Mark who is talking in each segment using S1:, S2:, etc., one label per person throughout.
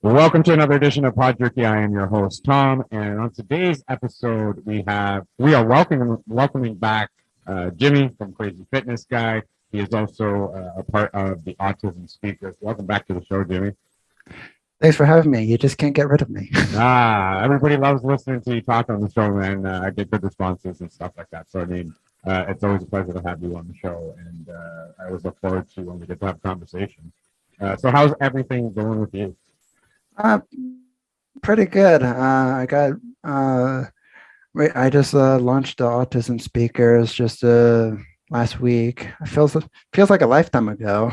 S1: Welcome to another edition of Pod Jerky. I am your host Tom, and on today's episode, we are welcoming back Jimmy from Crazy Fitness Guy. He is also a part of the Autism Speakers. Welcome back to the show, Jimmy.
S2: Thanks for having me. You just can't get rid of me.
S1: Everybody loves listening to you talk on the show, man. I get good responses and stuff like that. So I mean, it's always a pleasure to have you on the show, and I always look forward to when we get to have a conversation. So how's everything going with you?
S2: Uh, Pretty good. I just launched the Autism Speakers just last week. It feels like a lifetime ago.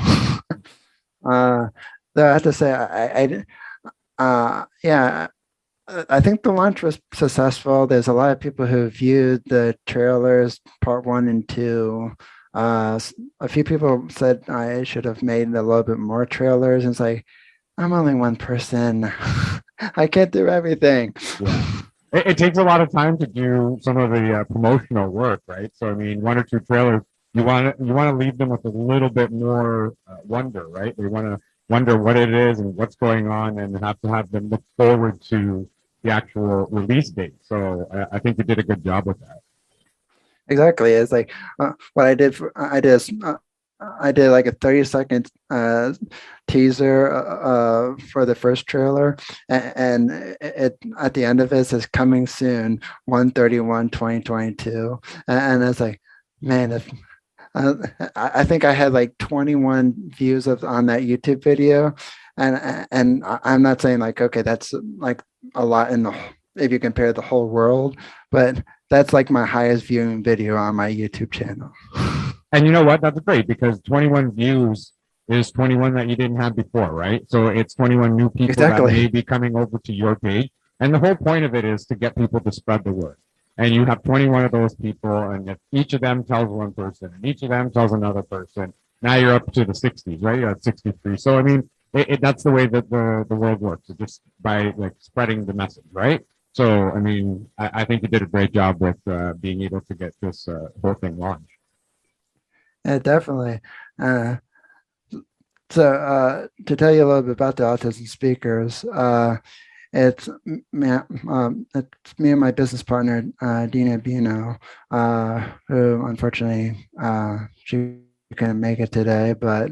S2: uh, Though I have to say, yeah, I think the launch was successful. There's a lot of people who viewed the trailers, part one and two. A few people said I should have made a little bit more trailers, and it's like, I'm only one person. I can't do everything.
S1: Yeah. It takes a lot of time to do some of the promotional work, right? So I mean, one or two trailers, you want to leave them with a little bit more wonder, right? They want to wonder what it is and what's going on, and have to have them look forward to the actual release date. So I think you did a good job with that.
S2: Exactly. It's like what I did like a 30-second teaser for the first trailer, and it at the end of it says coming soon 1/31/2022, and it's like, man, if I think I had like 21 views on that YouTube video, and I'm not saying like, okay, that's like a lot if you compare the whole world, but that's like my highest viewing video on my YouTube channel.
S1: And you know what? That's great because 21 views is 21 that you didn't have before, right? So it's 21 new people that may
S2: Exactly.
S1: be coming over to your page. And the whole point of it is to get people to spread the word. And you have 21 of those people, and if each of them tells one person, and each of them tells another person, now you're up to the 60s, right? You're at 63. So, I mean, that's the way that the world works. It's just by like spreading the message, right? So, I mean, I think you did a great job with being able to get this whole thing launched.
S2: Yeah, definitely. Uh, to tell you a little bit about the Autism Speakers, it's it's me and my business partner, Dina Bino, who unfortunately she couldn't make it today, but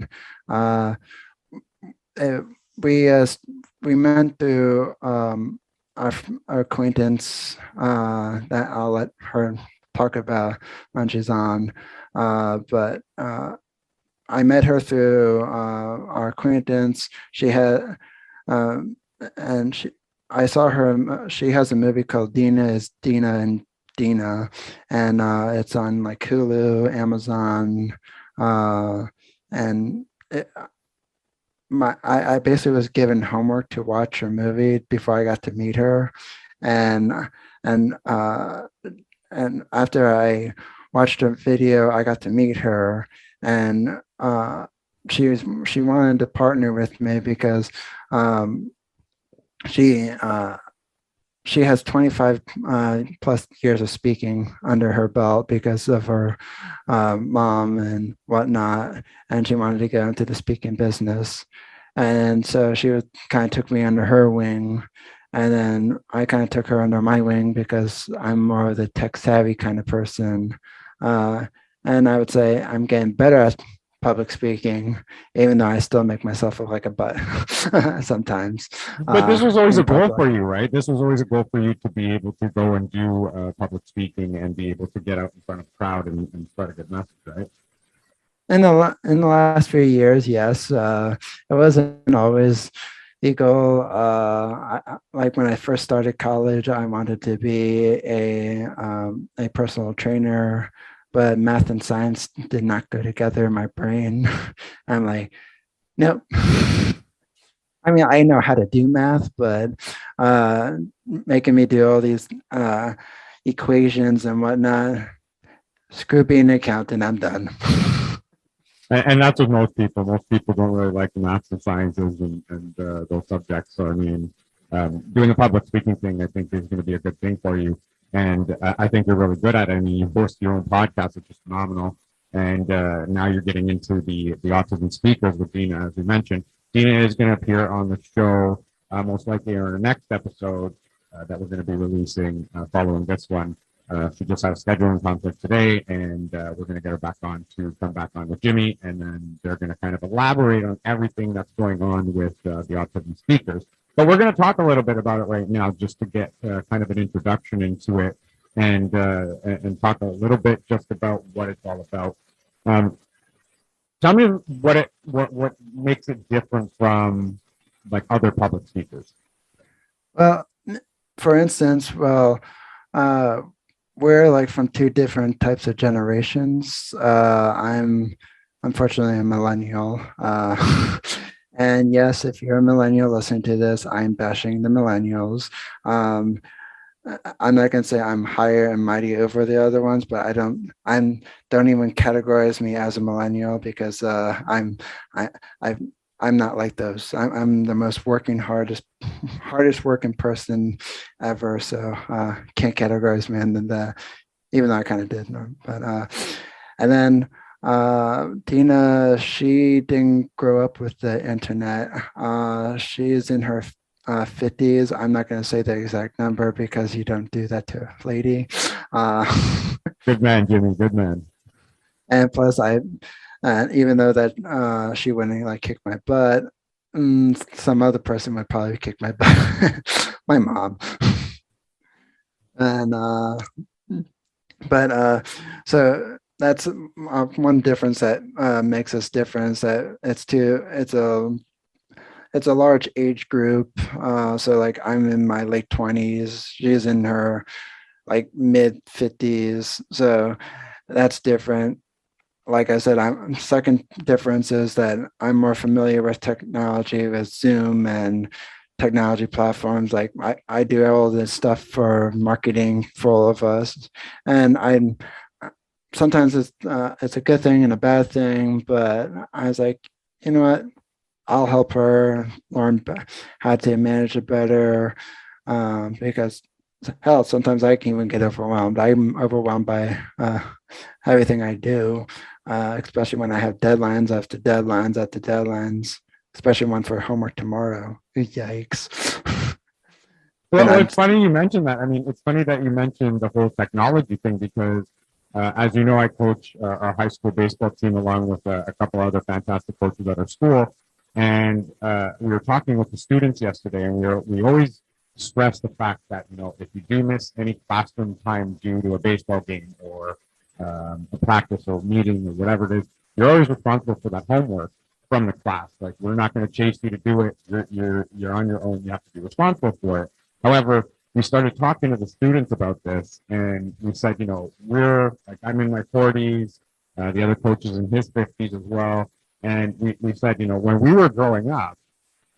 S2: uh, it, we uh, we meant to our acquaintance that I'll let her talk about when she's on, but. I met her through our acquaintance. She had, um, and she, I saw her. She has a movie called Dina is Dina and Dina, and it's on like Hulu, Amazon, uh, and I basically was given homework to watch her movie before I got to meet her, and and uh, and after I watched her video, I got to meet her, and she wanted to partner with me because um, she she has 25 plus years of speaking under her belt because of her mom and whatnot, and she wanted to get into the speaking business, and so she was, kind of took me under her wing. And then I kind of took her under my wing because I'm more of the tech savvy kind of person. Uh, and I would say I'm getting better at public speaking, even though I still make myself look like a butt sometimes
S1: But this was always a
S2: in
S1: goal
S2: public.
S1: for you, right? This was always a goal for you to be able to go and do public speaking and be able to get out in front of a crowd and spread a good message, right?
S2: In the last few years, yes, it wasn't always the goal. Like when I first started college, I wanted to be a personal trainer, but math and science did not go together in my brain. I'm like, nope. I mean, I know how to do math, but uh, making me do all these equations and whatnot, screw being an accountant, I'm done.
S1: And that's what most people. Most people don't really like the maths and sciences and those subjects. So I mean, doing the public speaking thing, I think is going to be a good thing for you. And I think you're really good at it. I mean, you host your own podcast, which is phenomenal. And now you're getting into the autism speakers with Dina, as you mentioned. Dina is going to appear on the show most likely in our next episode that we're going to be releasing following this one. She just had a scheduling conflict today, and we're going to get her back on to come back on with Jimmy, and then they're going to kind of elaborate on everything that's going on with the autism speakers. But we're going to talk a little bit about it right now, just to get kind of an introduction into it, and talk a little bit just about what it's all about. Tell me what makes it different from like other public speakers.
S2: Well, for instance, we're like from two different types of generations. I'm unfortunately a millennial. And yes, if you're a millennial listening to this, I'm bashing the millennials. I'm not gonna say I'm higher and mighty over the other ones, but don't even categorize me as a millennial, because I'm not like those. I'm the most hardest working person ever. So can't categorize me in that, even though I kind of did. But and then Tina, she didn't grow up with the internet. She's in her 50s. I'm not going to say the exact number because you don't do that to a lady.
S1: Good man, Jimmy. Good man.
S2: And plus, even though that she wouldn't like kick my butt, some other person would probably kick my butt. My mom. And so that's one difference that makes us different. That it's a large age group. So like I'm in my late 20s, she's in her like mid 50s. So that's different. Like I said, second difference is that I'm more familiar with technology, with Zoom and technology platforms. Like I do all this stuff for marketing for all of us. And sometimes it's a good thing and a bad thing, but I was like, you know what? I'll help her learn how to manage it better, because hell, sometimes I can even get overwhelmed. I'm overwhelmed by everything I do, especially when I have deadlines after deadlines after deadlines, especially one for homework tomorrow. Yikes.
S1: Well, it's funny you mentioned that. I mean, it's funny that you mentioned the whole technology thing, because as you know, I coach our high school baseball team along with a couple other fantastic coaches at our school. And we were talking with the students yesterday, and we always stress the fact that, you know, if you do miss any classroom time due to a baseball game or a practice or meeting or whatever it is, you're always responsible for that homework from the class. Like, we're not going to chase you to do it. You're on your own. You have to be responsible for it. However, we started talking to the students about this, and we said, you know, I'm in my 40s, the other coach is in his 50s as well. And we said, you know, when we were growing up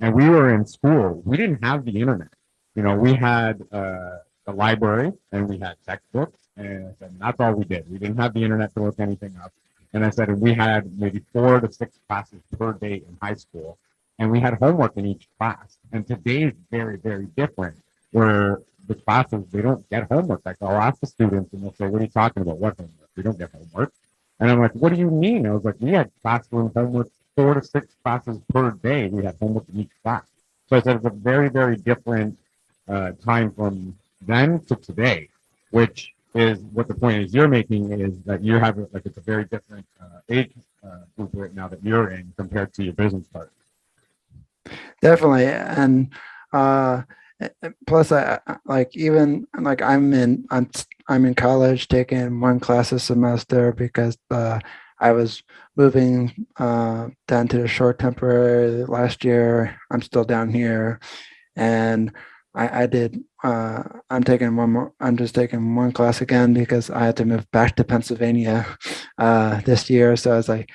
S1: and we were in school, we didn't have the internet. You know, we had the library and we had textbooks, and that's all we did. We didn't have the internet to look anything up. And I said, we had maybe 4 to 6 classes per day in high school, and we had homework in each class. And today is very, very different, where the classes, they don't get homework. Like, I'll ask the students and they'll say, what are you talking about? What homework? We don't get homework. And I'm like, what do you mean? I was like, we had classroom homework 4 to 6 classes per day. We had homework in each class. So I said it's a very, very different time from then to today, which is what the point is you're making, is that you have like it's a very different age group right now that you're in compared to your business partner.
S2: Definitely. And plus I like, even like I'm in college taking 1 class a semester because I was moving down to the shore temporary last year. I'm still down here, and I'm just taking 1 class again because I had to move back to Pennsylvania this year. So I was like,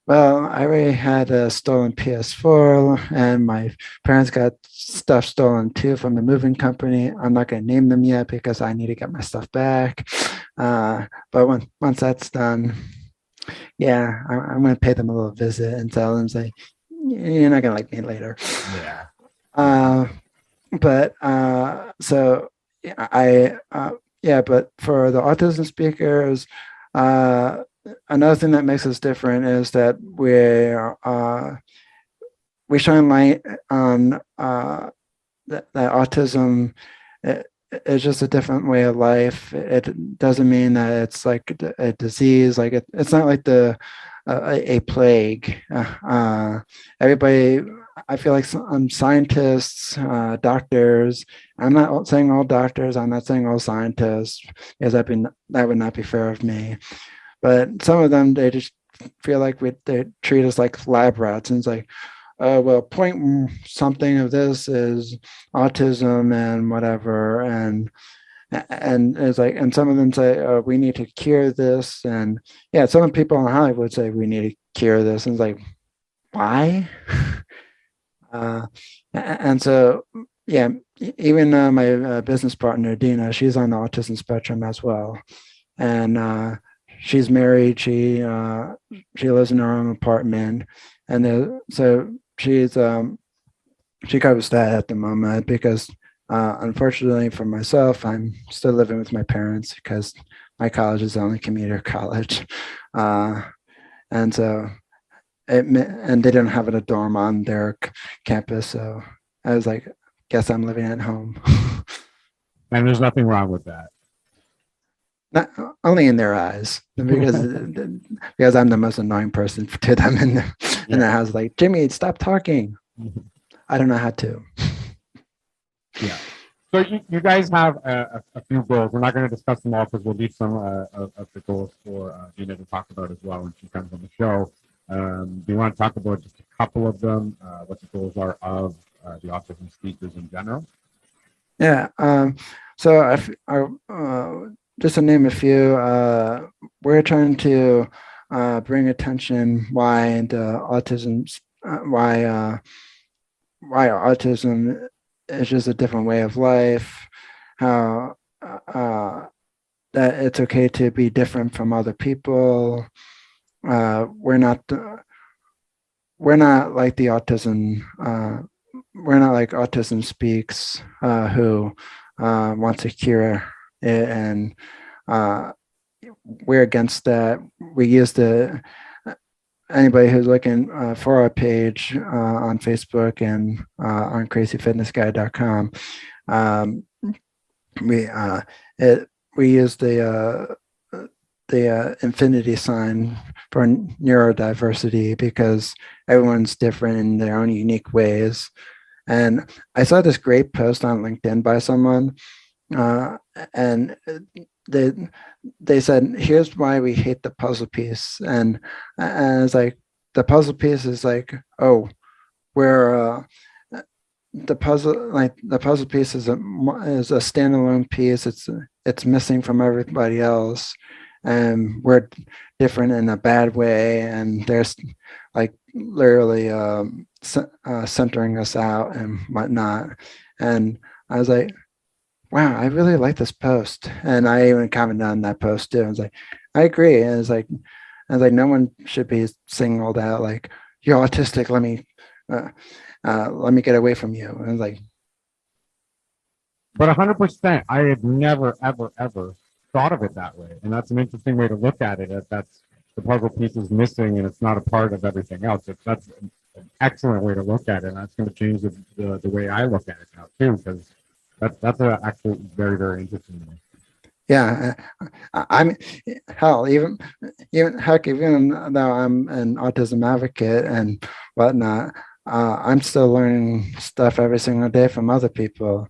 S2: well, I already had a stolen PS4, and my parents got stuff stolen too from the moving company. I'm not going to name them yet because I need to get my stuff back. But once that's done, yeah, I'm going to pay them a little visit and tell them, say, you're not going to like me later.
S1: Yeah.
S2: But so but for the autism speakers, another thing that makes us different is that we shine light on that autism is just a different way of life. It doesn't mean that it's like a disease. Like it's not like a plague. Everybody, I feel like some scientists, doctors. I'm not saying all doctors. I'm not saying all scientists, because that would not be fair of me. But some of them, they just feel like they treat us like lab rats, and it's like, well, point something of this is autism and whatever, and it's like, and some of them say, we need to cure this, and yeah, some people in Hollywood say we need to cure this, and it's like, why? uh, and so, yeah, even my business partner Dina, she's on the autism spectrum as well, and she's married. She lives in her own apartment, and so she covers that at the moment because unfortunately for myself, I'm still living with my parents because my college is only commuter college, uh, and so and they didn't have a dorm on their campus, so I was like, guess I'm living at home.
S1: And there's nothing wrong with that.
S2: Not only in their eyes, because I'm the most annoying person to them in the house. Like, Jimmy, stop talking. I don't know how to.
S1: Yeah. So you guys have a few goals. We're not going to discuss them all because we'll leave some of the goals for Gina to talk about as well when she comes on the show. Do you want to talk about just a couple of them, what the goals are of the autism speakers in general?
S2: Yeah. So just to name a few, we're trying to bring attention why the why autism is just a different way of life, how that it's okay to be different from other people. We're not like the autism. We're not like Autism Speaks, who wants to cure it, and we're against that. We use anybody who's looking for our page on Facebook and on crazyfitnessguy.com. We we use the infinity sign for neurodiversity because everyone's different in their own unique ways. And I saw this great post on LinkedIn by someone, and they said, "Here's why we hate the puzzle piece." And it's like the puzzle piece is like, oh, we're the puzzle piece is a standalone piece. It's missing from everybody else, and we're different in a bad way. And there's like literally centering us out and whatnot. And I was like, wow, I really like this post. And I even commented on that post too. I was like, I agree. And it's like, no one should be singled out like, you're autistic. Let me get away from you. And I was like,
S1: but 100%, I had never, ever, ever thought of it that way. And that's an interesting way to look at it. That's the puzzle piece is missing and it's not a part of everything else. That's an excellent way to look at it. And that's going to change the way I look at it now too, because that's actually very, very interesting to me.
S2: Yeah, I'm hell, even though I'm an autism advocate and whatnot, I'm still learning stuff every single day from other people.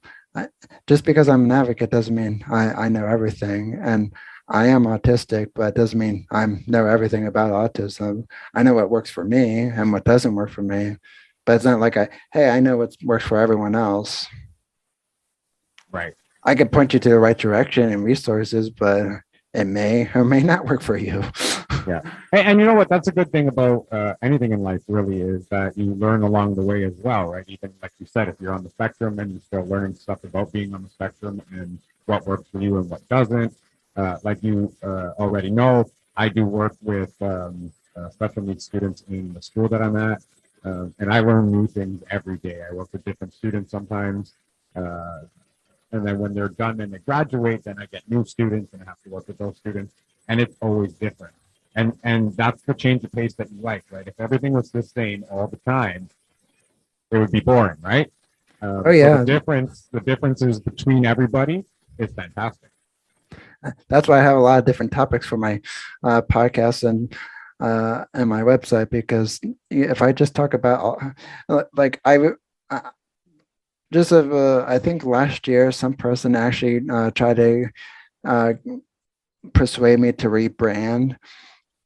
S2: Just because I'm an advocate doesn't mean I know everything. And I am autistic, but it doesn't mean I know everything about autism. I know what works for me and what doesn't work for me. But it's not like I know what works for everyone else.
S1: Right.
S2: I could point you to the right direction and resources, but it may or may not work for you.
S1: Yeah. And you know what? That's a good thing about anything in life, really, is that you learn along the way as well, right? Even like you said, if you're on the spectrum, then you still learn stuff about being on the spectrum and what works for you and what doesn't. Like you already know, I do work with special needs students in the school that I'm at, and I learn new things every day. I work with different students sometimes. And then when they're done and they graduate, then I get new students and I have to work with those students. And it's always different. And that's the change of pace that you like, right? If everything was the same all the time, it would be boring, right?
S2: Oh
S1: So
S2: yeah,
S1: the differences between everybody is fantastic.
S2: that's why I have a lot of different topics for my podcast and my website, because if I just talk about like uh, I think last year some person actually tried to uh, persuade me to rebrand.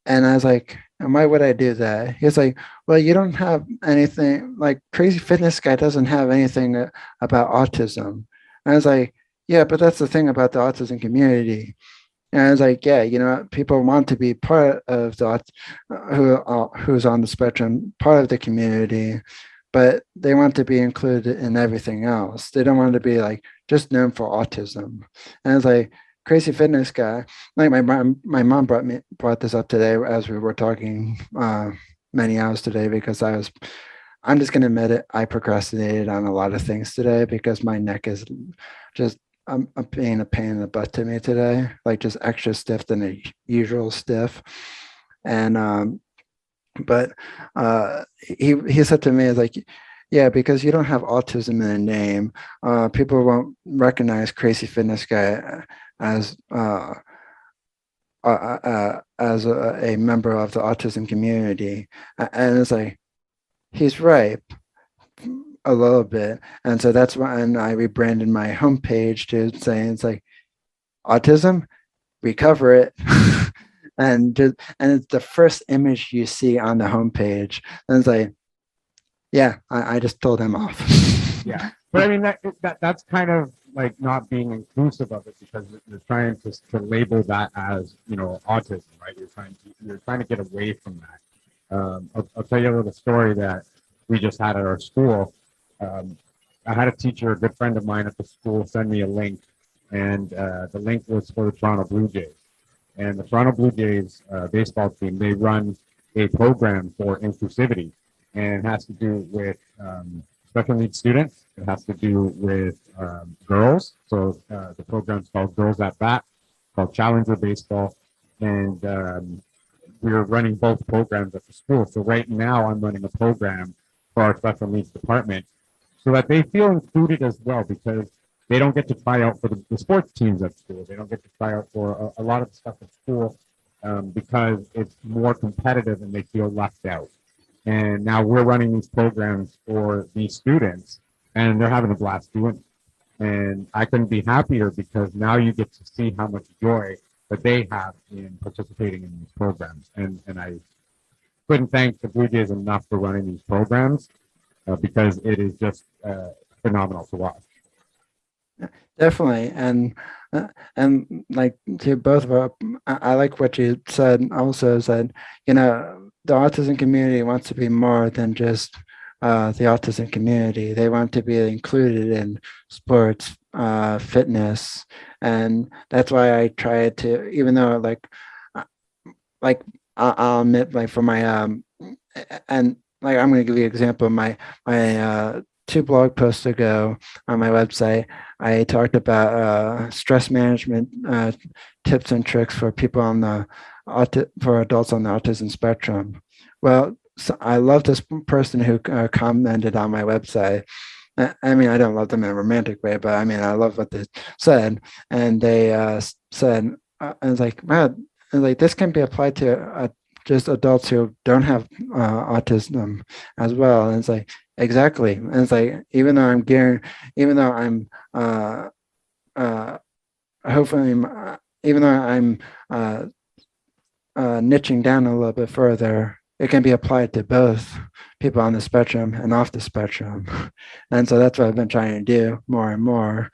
S2: And I was like, and why would I do that? He's like, well, you don't have anything, like Crazy Fitness Guy doesn't have anything about autism. And I was like, yeah, but that's the thing about the autism community. And I was like, yeah, people want to be part of who's on the spectrum, part of the community, but they want to be included in everything else. They don't want to be like just known for autism. And I was like, Crazy Fitness Guy. Like my mom brought this up today as we were talking many hours today, because I'm just gonna admit it. I procrastinated on a lot of things today because my neck is just I'm being a pain in the butt to me today, like just extra stiff than a usual stiff. And but he said to me, is like, yeah, because you don't have autism in the name, people won't recognize Crazy Fitness Guy as a member of the autism community. And it's like, he's right a little bit. And so that's why I rebranded my homepage to saying it's like autism, recover it. And it's the first image you see on the homepage. And it's like, yeah, I just told him off.
S1: Yeah, but I mean that's kind of like not being inclusive of it, because you're trying to label that as, autism, right? You're trying to get away from that. I'll tell you a little story that we just had at our school. I had a teacher, a good friend of mine at the school, send me a link, and the link was for the Toronto Blue Jays. And the Toronto Blue Jays baseball team, they run a program for inclusivity, and it has to do with special needs students. It has to do with girls. So the program's called Girls at Bat, called Challenger Baseball, and we're running both programs at the school. So right now, I'm running a program for our special needs department, so that they feel included as well, because they don't get to try out for the sports teams at school. They don't get to try out for a lot of stuff at school because it's more competitive and they feel left out. And now we're running these programs for these students, and they're having a blast doing it. And I couldn't be happier, because now you get to see how much joy that they have in participating in these programs. And I couldn't thank the Blue Jays enough for running these programs, because it is just phenomenal to watch.
S2: Definitely. And like to both of our, I like what you said also, is that, the autism community wants to be more than just the autism community. They want to be included in sports, fitness. And that's why I try to, even though like I'll admit, like for my and like I'm going to give you an example. My two blog posts ago on my website, I talked about stress management tips and tricks for people on the for adults on the autism spectrum. Well, so I love this person who commented on my website. I mean, I don't love them in a romantic way, but I mean, I love what they said. And they said, I was like, man, like this can be applied to just adults who don't have autism as well. And it's like, exactly. And it's like, even though I'm hopefully, even though I'm niching down a little bit further, it can be applied to both people on the spectrum and off the spectrum. And so that's what I've been trying to do more and more.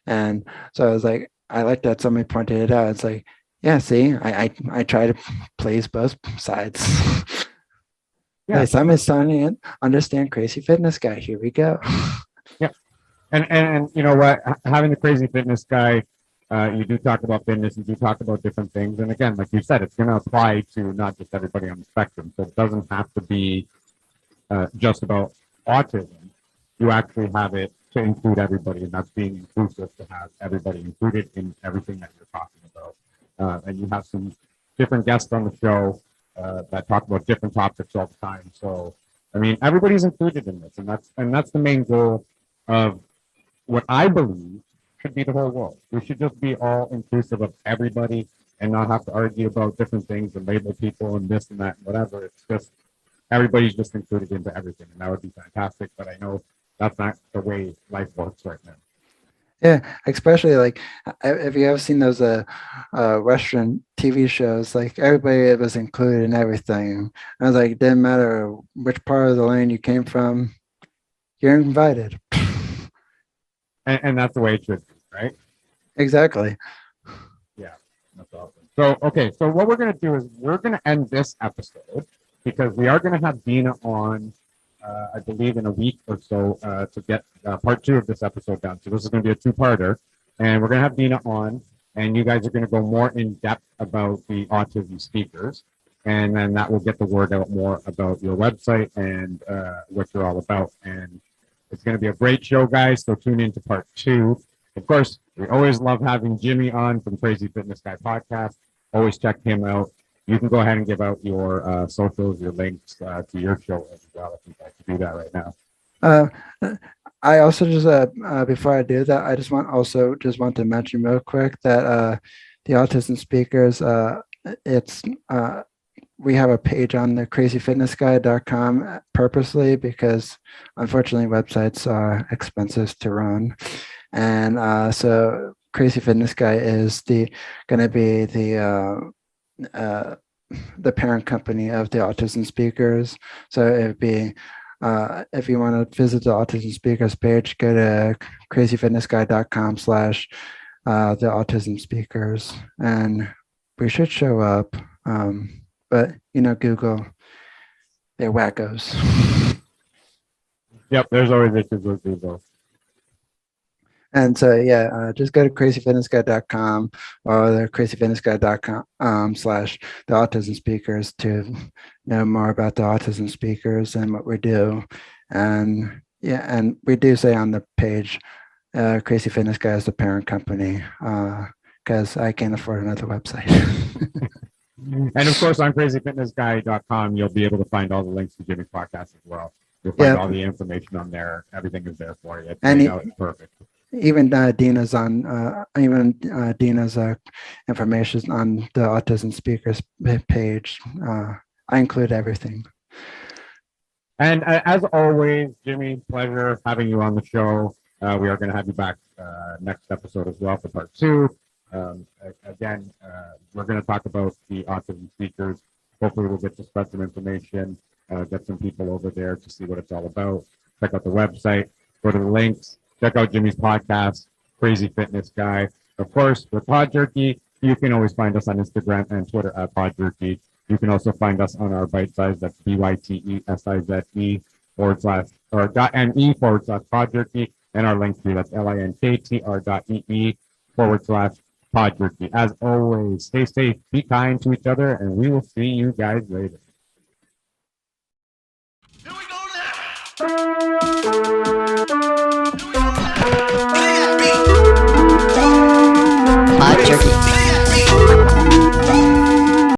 S2: And so I was like, I like that somebody pointed it out. It's like, yeah, see, I try to please both sides.
S1: Yeah.
S2: Hey, somebody's signing in. Understand Crazy Fitness Guy. Here we go.
S1: Yeah. And you know what? Having the Crazy Fitness Guy, you do talk about fitness, you do talk about different things. And again, like you said, it's going to apply to not just everybody on the spectrum. So it doesn't have to be just about autism. You actually have it to include everybody, and that's being inclusive, to have everybody included in everything that you're talking about. And you have some different guests on the show that talk about different topics all the time. So, I mean, everybody's included in this, and that's the main goal of what I believe should be the whole world. We should just be all inclusive of everybody and not have to argue about different things and label people and this and that and whatever. It's just everybody's just included into everything, and that would be fantastic. But I know that's not the way life works right now.
S2: Yeah, especially like if you have seen those Western TV shows, like everybody was included in everything. I was like, it didn't matter which part of the lane you came from, you're invited.
S1: And that's the way it should be, right?
S2: Exactly.
S1: Yeah, that's awesome. So, okay, so what we're going to do is we're going to end this episode because we are going to have Dina on, I believe, in a week or so to get part 2 of this episode done. So this is going to be a 2-parter, and we're going to have Dina on, and you guys are going to go more in depth about the autism speakers, and then that will get the word out more about your website and what you're all about. And it's going to be a great show, guys. So tune in to part 2. Of course, we always love having Jimmy on from Crazy Fitness Guy podcast. Always check him out. You can go ahead and give out your socials, your links to your show as well, if you'd like to do that right now.
S2: I also just before I do that, I just want to mention real quick that the Autism Speakers, it's we have a page on the crazyfitnessguy.com purposely because unfortunately websites are expensive to run. And so Crazy Fitness Guy is going to be the parent company of the Autism Speakers. So it'd be, if you want to visit the Autism Speakers page, go to crazyfitnessguy.com/the Autism Speakers, and we should show up. But Google, they're wackos.
S1: Yep, there's always issues with Google.
S2: And so, yeah, just go to crazyfitnessguy.com or the crazyfitnessguy.com /the autism speakers to know more about the autism speakers and what we do. And yeah, and we do say on the page, Crazy Fitness Guy is the parent company because I can't afford another website.
S1: And of course, on crazyfitnessguy.com, you'll be able to find all the links to Jimmy's podcast as well. You'll find all the information on there. Everything is there for you. It's perfect.
S2: Even Dina's on Dina's information on the Autism Speakers page. I include everything.
S1: And as always, Jimmy, pleasure having you on the show. We are going to have you back next episode as well for part 2. Again, we're going to talk about the autism speakers. Hopefully we'll get to spread some information, get some people over there to see what it's all about. Check out the website, go to the links, check out Jimmy's podcast, Crazy Fitness Guy. Of course, with Pod Jerky, you can always find us on Instagram and Twitter at Pod Jerky. You can also find us on our bite size, that's BYTESIZE /.me/Pod Jerky, and our link tree, that's linktr.ee/Pod Jerky. As always, stay safe, be kind to each other, and we will see you guys later.
S3: Here we go now. Pod Jerky.